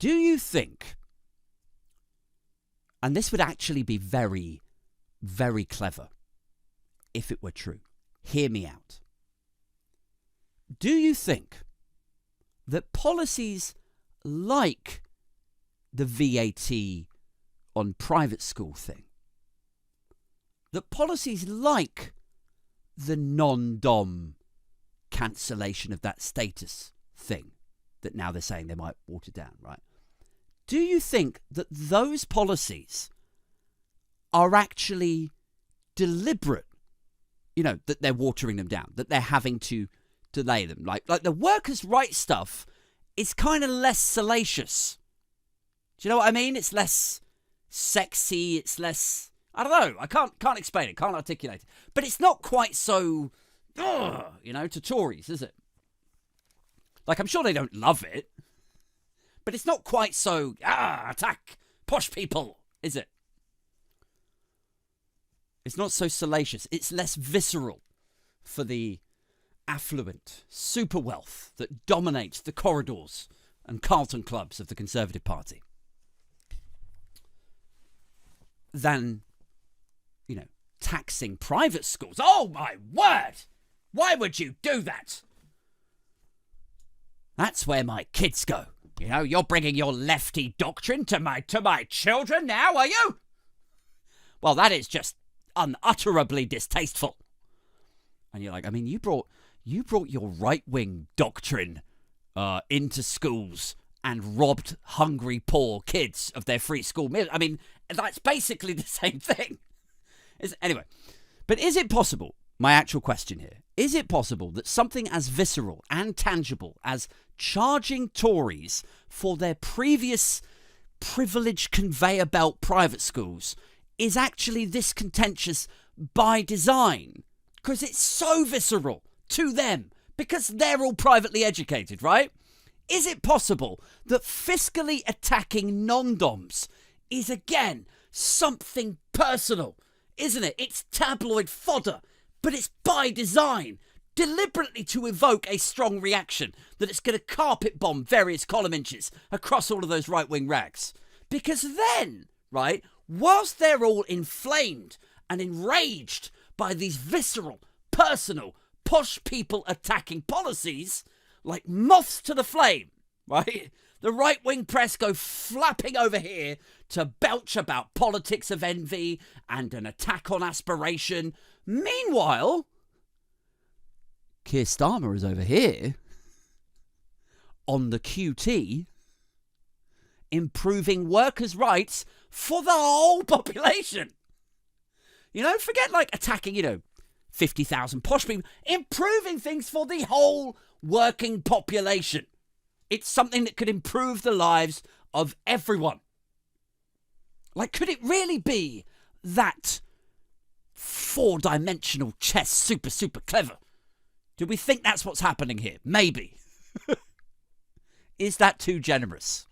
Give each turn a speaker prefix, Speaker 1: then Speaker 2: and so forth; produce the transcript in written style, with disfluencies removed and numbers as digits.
Speaker 1: Do you think, and this would actually be very, very clever if it were true, hear me out. Do you think that policies like the VAT on private school thing, that policies like the non-dom cancellation of that status thing that now they're saying they might water down, right? Do you think that those policies are actually deliberate? You know, that they're watering them down, that they're having to delay them. Like the workers' rights stuff is kind of less salacious. Do you know what I mean? It's less sexy. It's less, I don't know. I can't explain it. Can't articulate it. But it's not quite so, to Tories, is it? Like, I'm sure they don't love it, but it's not quite so, attack posh people, is it? It's not so salacious. It's less visceral for the affluent super wealth that dominates the corridors and Carlton clubs of the Conservative Party than, taxing private schools. Oh, my word! Why would you do that? That's where my kids go. You're bringing your lefty doctrine to my children now, are you? Well, that is just unutterably distasteful. And you're like, I mean, you brought your right-wing doctrine into schools and robbed hungry, poor kids of their free school meals. I mean, that's basically the same thing. Anyway, but is it possible, my actual question here, is it possible that something as visceral and tangible as charging Tories for their previous privileged conveyor belt private schools is actually this contentious by design? Because it's so visceral to them, because they're all privately educated, right? Is it possible that fiscally attacking non-doms is, again, something personal, isn't it? It's tabloid fodder, but it's by design, deliberately to evoke a strong reaction that it's going to carpet bomb various column inches across all of those right-wing rags. Because then, right, whilst they're all inflamed and enraged by these visceral, personal, posh people attacking policies, like moths to the flame, right? The right-wing press go flapping over here to belch about politics of envy and an attack on aspiration. Meanwhile, Keir Starmer is over here on the QT improving workers' rights for the whole population. Forget like attacking, 50,000 posh people. Improving things for the whole working population. It's something that could improve the lives of everyone. Like, could it really be that four-dimensional chess super, super clever? Do we think that's what's happening here? Maybe. Is that too generous?